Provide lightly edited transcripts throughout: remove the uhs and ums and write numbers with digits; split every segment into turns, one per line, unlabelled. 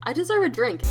I deserve a drink.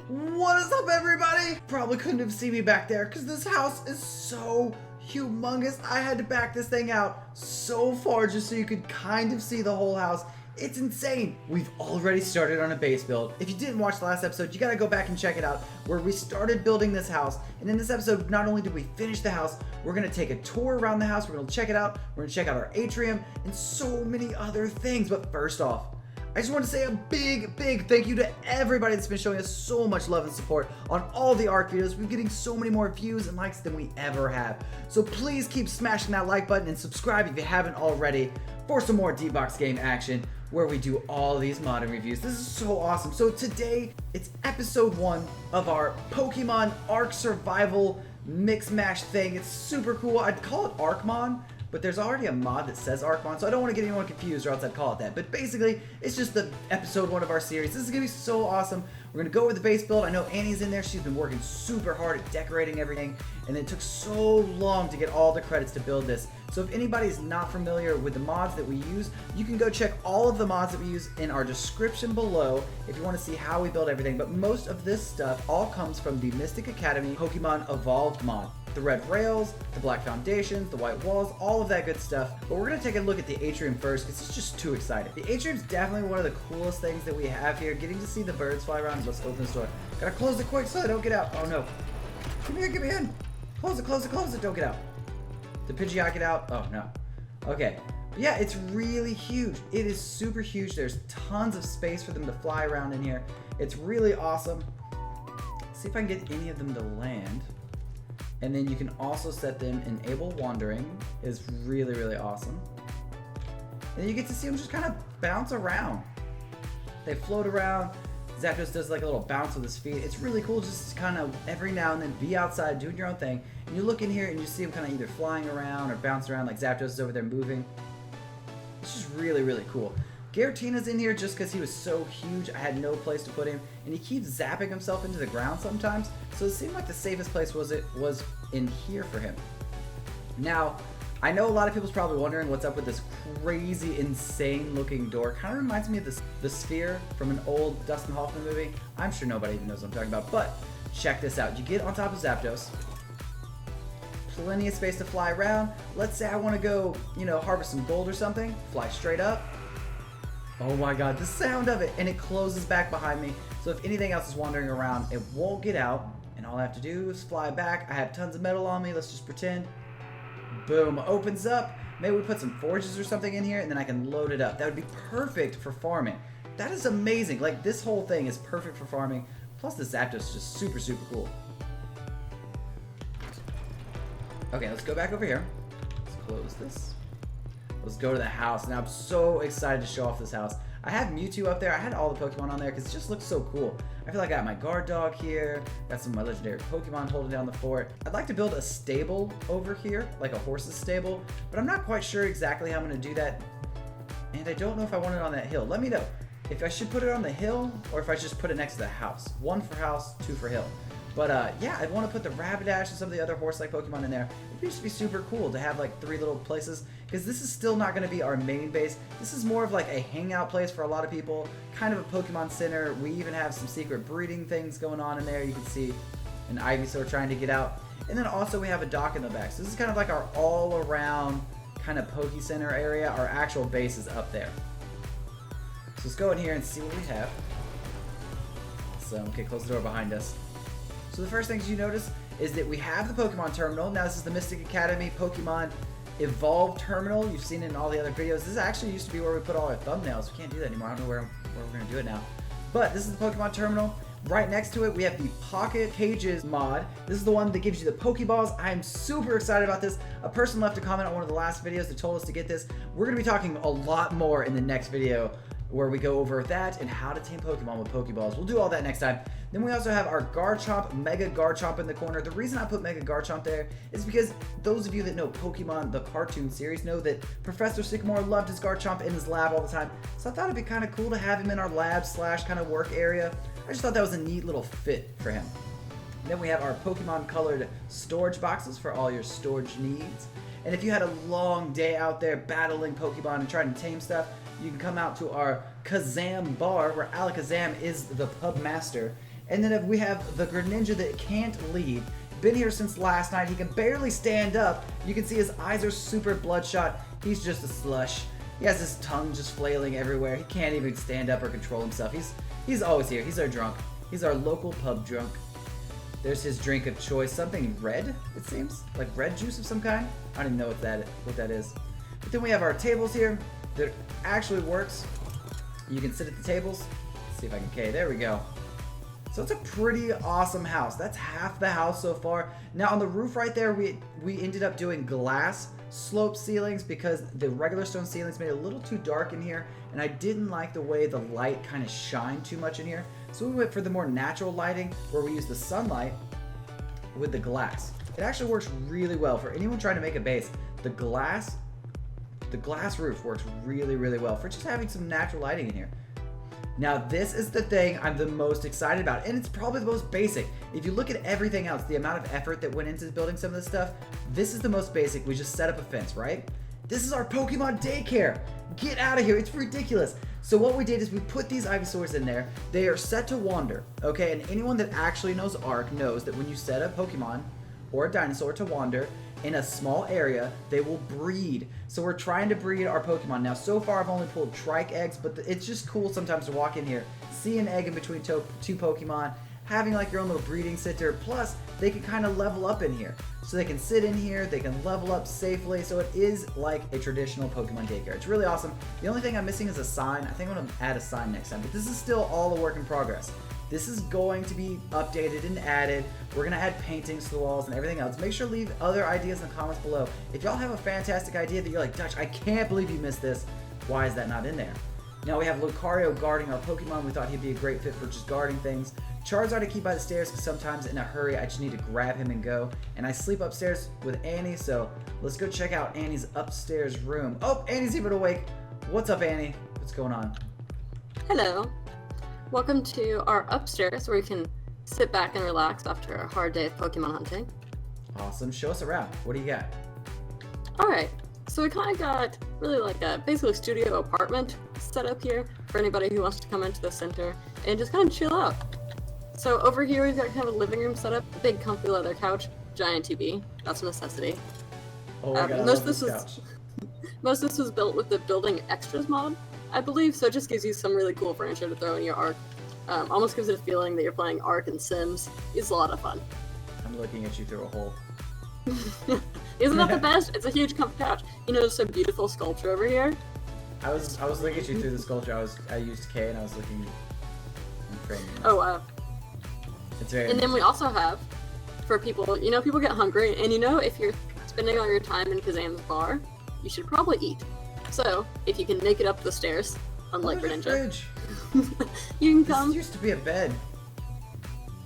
What is up, everybody? Probably couldn't have seen me back there because this house is so humongous. I had to back this thing out so far just so you could kind of see the whole house. It's insane. We've already started on a base build. If you didn't watch the last episode, you gotta go back and check it out where we started building this house. And in this episode, not only did we finish the house, we're gonna take a tour around the house. We're gonna check it out. We're gonna check out our atrium and so many other things. But first off, I just want to say a big thank you to everybody that's been showing us so much love and support on all the ARC videos. We're getting so many more views and likes than we ever have. So please keep smashing that like button and subscribe if you haven't already for some more D-Box game action where we do all these modern reviews. This is so awesome. So today, it's episode 1 of our Pokemon ARC survival mix mash thing. It's super cool. I'd call it ARCmon, but there's already a mod that says ARCmon, so I don't want to get anyone confused or else I'd call it that. But basically, it's just the episode 1 of our series. This is going to be so awesome. We're going to go over the base build. I know Annie's in there. She's been working super hard at decorating everything, and it took so long to get all the credits to build this. So if anybody's not familiar with the mods that we use, you can go check all of the mods that we use in our description below if you want to see how we build everything. But most of this stuff all comes from the Mystic Academy Pokemon Evolved mod. The red rails, the black foundations, the white walls, all of that good stuff. But we're going to take a look at the atrium first because it's just too exciting. The atrium's definitely one of the coolest things that we have here. Getting to see the birds fly around. Let's open this door. Gotta close it quick so I don't get out. Oh no. Come here, get me in. Close it, close it, close it. Don't get out. Did Pidgeot get out? Oh no. Okay. But yeah, it's really huge. It is super huge. There's tons of space for them to fly around in here. It's really awesome. Let's see if I can get any of them to land. And then you can also set them enable wandering. Is really awesome. And you get to see them just kind of bounce around. They float around. Zapdos does like a little bounce with his feet. It's really cool just to kind of every now and then be outside doing your own thing. And you look in here and you see them kind of either flying around or bouncing around like Zapdos is over there moving. It's just really cool. Giratina's in here just because he was so huge I had no place to put him, and he keeps zapping himself into the ground sometimes, so it seemed like the safest place was in here for him. Now, I know a lot of people's probably wondering what's up with this crazy, insane looking door. Kind of reminds me of the Sphere from an old Dustin Hoffman movie. I'm sure nobody even knows what I'm talking about, but check this out. You get on top of Zapdos. Plenty of space to fly around. Let's say I want to go, harvest some gold or something. Fly straight up. Oh my god, the sound of it! And it closes back behind me, so if anything else is wandering around, it won't get out, and all I have to do is fly back. I have tons of metal on me, let's just pretend. Boom, opens up. Maybe we put some forges or something in here, and then I can load it up. That would be perfect for farming. That is amazing. Like, this whole thing is perfect for farming. Plus, the Zapdos is just super cool. Okay, let's go back over here. Let's close this. Let's go to the house. Now I'm so excited to show off this house. I have Mewtwo up there. I had all the Pokemon on there because it just looks so cool. I feel like I got my guard dog here. Got some of my legendary Pokemon holding down the fort. I'd like to build a stable over here, like a horse's stable, but I'm not quite sure exactly how I'm going to do that. And I don't know if I want it on that hill. Let me know if I should put it on the hill or if I should just put it next to the house. 1 for house, 2 for hill. But yeah, I'd want to put the Rapidash and some of the other horse-like Pokemon in there. It'd just be super cool to have like 3 little places, because this is still not going to be our main base. This is more of like a hangout place for a lot of people, kind of a Pokemon center. We even have some secret breeding things going on in there. You can see an Ivysaur trying to get out. And then also we have a dock in the back. So this is kind of like our all-around kind of Poke Center area. Our actual base is up there. So let's go in here and see what we have. So, okay, close the door behind us. So the first things you notice is that we have the Pokemon Terminal. Now this is the Mystic Academy Pokemon Evolved Terminal. You've seen it in all the other videos. This actually used to be where we put all our thumbnails. We can't do that anymore. I don't know where we're going to do it now. But this is the Pokemon Terminal. Right next to it, we have the Pocket Cages mod. This is the one that gives you the Pokeballs. I'm super excited about this. A person left a comment on one of the last videos that told us to get this. We're going to be talking a lot more in the next video where we go over that and how to tame Pokemon with Pokeballs. We'll do all that next time. Then we also have our Garchomp, Mega Garchomp in the corner. The reason I put Mega Garchomp there is because those of you that know Pokemon, the cartoon series, know that Professor Sycamore loved his Garchomp in his lab all the time. So I thought it'd be kind of cool to have him in our lab / kind of work area. I just thought that was a neat little fit for him. Then we have our Pokemon colored storage boxes for all your storage needs. And if you had a long day out there battling Pokemon and trying to tame stuff, you can come out to our Kazam bar where Alakazam is the pub master. And then we have the Greninja that can't leave. Been here since last night. He can barely stand up. You can see his eyes are super bloodshot. He's just a slush. He has his tongue just flailing everywhere. He can't even stand up or control himself. He's always here. He's our drunk. He's our local pub drunk. There's his drink of choice. Something red, it seems. Like red juice of some kind. I don't even know what that is. But then we have our tables here that actually works. You can sit at the tables. Let's see if I can... Okay, there we go. So it's a pretty awesome house. That's half the house so far. Now on the roof right there, we ended up doing glass slope ceilings because the regular stone ceilings made it a little too dark in here, and I didn't like the way the light kind of shined too much in here. So we went for the more natural lighting where we use the sunlight with the glass. It actually works really well for anyone trying to make a base. The glass roof works really, really well for just having some natural lighting in here. Now this is the thing I'm the most excited about, and it's probably the most basic. If you look at everything else, the amount of effort that went into building some of this stuff, this is the most basic. We just set up a fence, right? This is our Pokemon daycare. Get out of here, it's ridiculous. So what we did is we put these Ivysaurs in there. They are set to wander, okay? And anyone that actually knows Arc knows that when you set a Pokemon or a dinosaur to wander in a small area, they will breed. So we're trying to breed our Pokemon. Now, so far I've only pulled trike eggs, but it's just cool sometimes to walk in here, see an egg in between two Pokemon, having like your own little breeding center. Plus, they can kind of level up in here. So they can sit in here, they can level up safely. So it is like a traditional Pokemon daycare. It's really awesome. The only thing I'm missing is a sign. I think I'm gonna add a sign next time, but this is still all a work in progress. This is going to be updated and added. We're gonna add paintings to the walls and everything else. Make sure to leave other ideas in the comments below. If y'all have a fantastic idea that you're like, Dutch, I can't believe you missed this. Why is that not in there? Now we have Lucario guarding our Pokemon. We thought he'd be a great fit for just guarding things. Charizard I keep by the stairs because sometimes in a hurry I just need to grab him and go. And I sleep upstairs with Annie, so let's go check out Annie's upstairs room. Oh, Annie's even awake. What's up, Annie? What's going on?
Hello. Welcome to our upstairs where you can sit back and relax after a hard day of Pokemon hunting.
Awesome. Show us around. What do you got?
Alright, so we kind of got really like a basically studio apartment set up here for anybody who wants to come into the center and just kind of chill out. So over here we've got kind of a living room set up, big comfy leather couch, giant TV. That's a necessity.
Oh my god, I love this couch.
Most of this was built with the Building Xtras mod, I believe, so it just gives you some really cool furniture to throw in your Arc. Almost gives it a feeling that you're playing Arc and Sims. It's a lot of fun.
I'm looking at you through a hole.
Isn't that the best? It's a huge comfy couch. You notice a beautiful sculpture over here?
I was looking at you through the sculpture. I used K and I was looking and framing.
Oh wow.
It's very
And then we also have, for people, people get hungry, and if you're spending all your time in Kazam's bar, you should probably eat. So, if you can make it up the stairs, unlike Greninja, you can come.
This used to be a bed.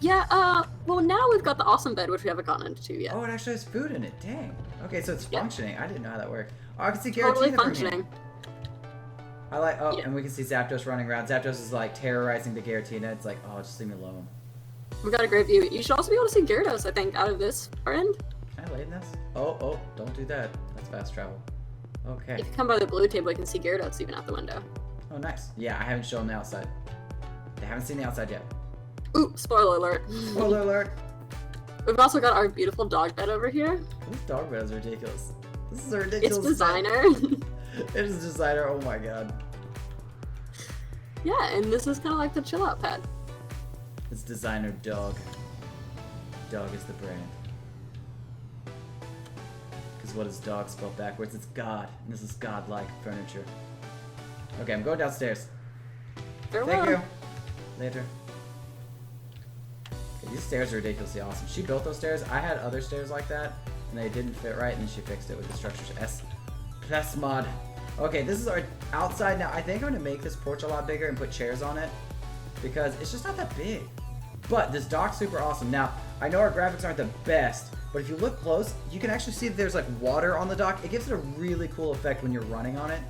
Yeah, well now we've got the awesome bed, which we haven't gotten into yet.
Oh, it actually has food in it, dang. Okay, so it's functioning. I didn't know how that worked. Oh, I can see Garatina
Totally
from
functioning.
here. I like, and we can see Zapdos running around. Zapdos is like terrorizing the Garatina. It's like, oh, just leave me alone.
We got a great view. You should also be able to see Gyarados, I think, out of this far end.
Can I lay in this? Oh, don't do that. That's fast travel. Okay.
If you come by the blue table, you can see Gyarados even out the window.
Oh, nice. Yeah, I haven't shown the outside. They haven't seen the outside yet.
Ooh, spoiler alert.
Spoiler alert.
We've also got our beautiful dog bed over here.
This dog bed is ridiculous. This is a ridiculous
It's designer.
It is designer, oh my god.
Yeah, and this is kind of like the chill out pad.
It's designer dog. Dog is the brand. Because what is dog spelled backwards? It's God. And this is godlike furniture. Okay, I'm going downstairs.
Farewell.
Thank you. Later. Okay, these stairs are ridiculously awesome. She built those stairs. I had other stairs like that, and they didn't fit right, and then she fixed it with the structures S mod. Okay, this is our outside now. I think I'm gonna make this porch a lot bigger and put chairs on it because it's just not that big. But this dock's super awesome. Now, I know our graphics aren't the best, but if you look close, you can actually see that there's like water on the dock. It gives it a really cool effect when you're running on it.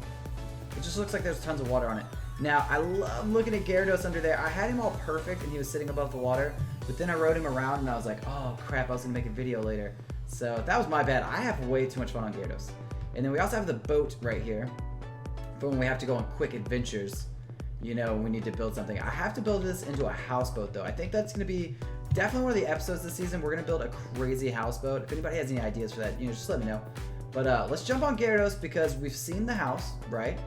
It just looks like there's tons of water on it. Now, I love looking at Gyarados under there. I had him all perfect and he was sitting above the water, but then I rode him around and I was like, oh crap, I was gonna make a video later. So that was my bad. I have way too much fun on Gyarados. And then we also have the boat right here for when we have to go on quick adventures. You know, we need to build something. I have to build this into a houseboat though. I think that's going to be definitely one of the episodes this season. We're going to build a crazy houseboat. If anybody has any ideas for that, you know, just let me know. But let's jump on Gyarados because we've seen the house, right?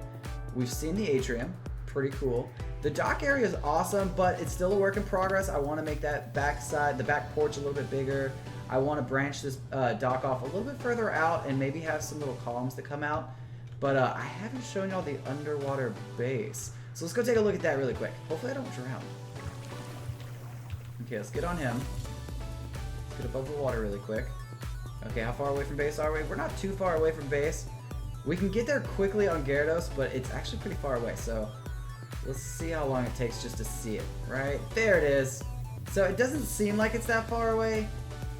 We've seen the atrium. Pretty cool. The dock area is awesome, but it's still a work in progress. I want to make that backside, the back porch a little bit bigger. I want to branch this dock off a little bit further out and maybe have some little columns that come out. But I haven't shown y'all the underwater base. So let's go take a look at that really quick. Hopefully I don't drown. Okay, let's get on him. Let's get above the water really quick. Okay, how far away from base are we? We're not too far away from base. We can get there quickly on Gyarados, but it's actually pretty far away. So let's see how long it takes just to see it. Right there it is. So it doesn't seem like it's that far away,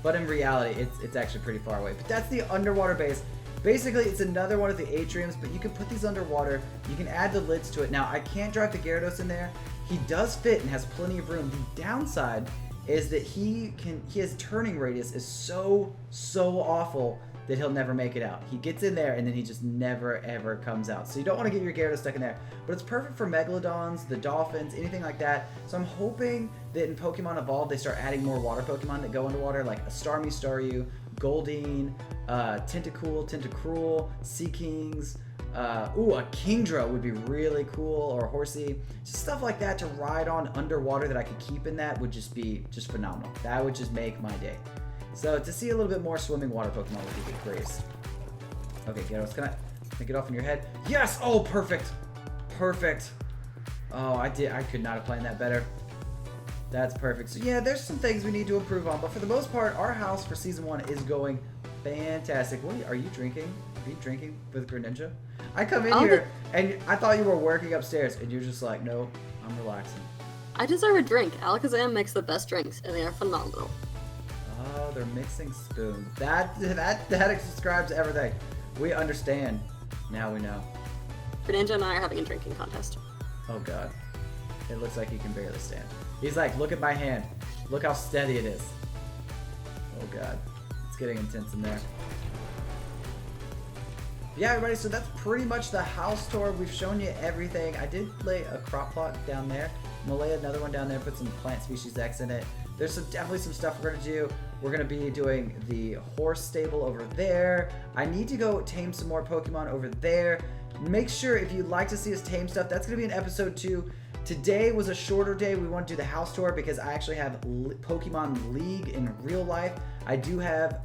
but in reality, it's actually pretty far away. But that's the underwater base. Basically, it's another one of the atriums, but you can put these underwater. You can add the lids to it. Now, I can't drive the Gyarados in there. He does fit and has plenty of room. The downside is that his turning radius is so awful that he'll never make it out. He gets in there and then he just never ever comes out. So you don't want to get your Gyarados stuck in there. But it's perfect for Megalodons, the Dolphins, anything like that. So I'm hoping that in Pokemon Evolved they start adding more water Pokemon that go underwater, like a Starmie, Staryu, Goldeen, Tentacool, Tentacruel, Seakings. Ooh, a Kingdra would be really cool, or a Horsey. Just stuff like that to ride on underwater that I could keep in that would just be phenomenal. That would just make my day. So to see a little bit more swimming water Pokemon would be great. Okay, Gyarados, can I get off in your head? Yes! Oh, perfect! Perfect! Oh, I could not have planned that better. That's perfect. So yeah, there's some things we need to improve on, but for the most part, our house for Season 1 is going fantastic. Are you drinking? Are you drinking with Greninja? I come in here, and I thought you were working upstairs, and you're just like, no, I'm relaxing.
I deserve a drink. Alakazam makes the best drinks, and they are phenomenal.
Oh, they're mixing spoons. That describes everything. We understand. Now we know.
Greninja and I are having a drinking contest.
Oh god. It looks like he can barely stand. He's like, look at my hand. Look how steady it is. Oh god. It's getting intense in there. Yeah, everybody, so that's pretty much the house tour. We've shown you everything. I did lay a crop plot down there. I'm gonna lay another one down there, put some plant species X in it. There's definitely some stuff we're gonna do. We're gonna be doing the horse stable over there. I need to go tame some more Pokemon over there. Make sure if you'd like to see us tame stuff, that's gonna be in episode 2. Today was a shorter day. We want to do the house tour because I actually have Pokemon League in real life. I do have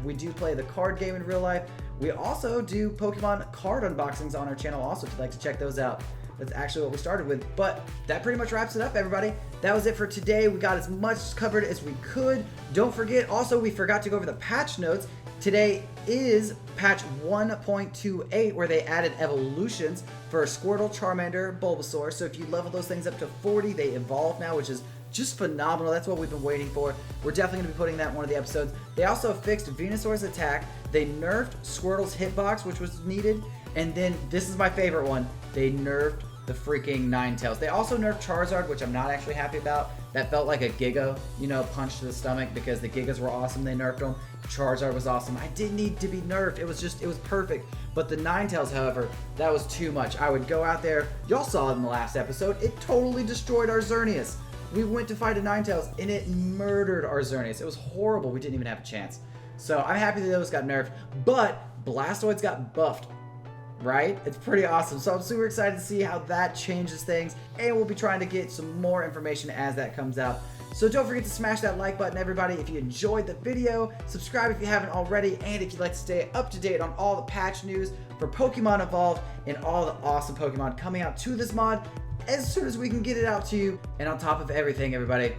we do play the card game in real life. We also do Pokemon card unboxings on our channel also if you'd like to check those out. That's actually what we started with. But that pretty much wraps it up, everybody. That was it for today. We got as much covered as we could. Don't forget, also, we forgot to go over the patch notes. Today is patch 1.28 where they added evolutions for Squirtle, Charmander, Bulbasaur. So if you level those things up to 40, they evolve now, which is just phenomenal. That's what we've been waiting for. We're definitely going to be putting that in one of the episodes. They also fixed Venusaur's attack. They nerfed Squirtle's hitbox, which was needed. And then, this is my favorite one, they nerfed the freaking Ninetales. They also nerfed Charizard, which I'm not actually happy about. That felt like a Giga, punch to the stomach because the Gigas were awesome. They nerfed them. Charizard was awesome. I didn't need to be nerfed. It was perfect. But the Ninetales, however, that was too much. I would go out there. Y'all saw it in the last episode. It totally destroyed our Xerneas. We went to fight a Ninetales and it murdered our Xerneas. It was horrible. We didn't even have a chance. So I'm happy that those got nerfed. But Blastoids got buffed. Right? It's pretty awesome. So I'm super excited to see how that changes things. And we'll be trying to get some more information as that comes out. So don't forget to smash that like button, everybody, if you enjoyed the video. Subscribe if you haven't already. And if you'd like to stay up to date on all the patch news for Pokemon Evolved and all the awesome Pokemon coming out to this mod as soon as we can get it out to you. And on top of everything, everybody,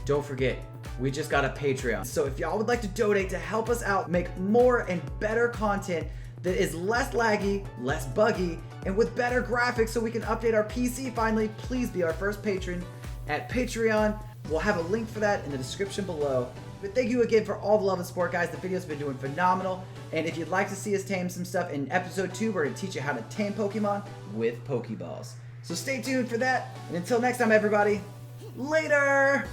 don't forget, we just got a Patreon. So if y'all would like to donate to help us out, make more and better content that is less laggy, less buggy, and with better graphics so we can update our PC finally, please be our first patron at Patreon. We'll have a link for that in the description below. But thank you again for all the love and support, guys. The video's been doing phenomenal. And if you'd like to see us tame some stuff in episode 2, we're going to teach you how to tame Pokemon with Pokeballs. So stay tuned for that. And until next time, everybody, later!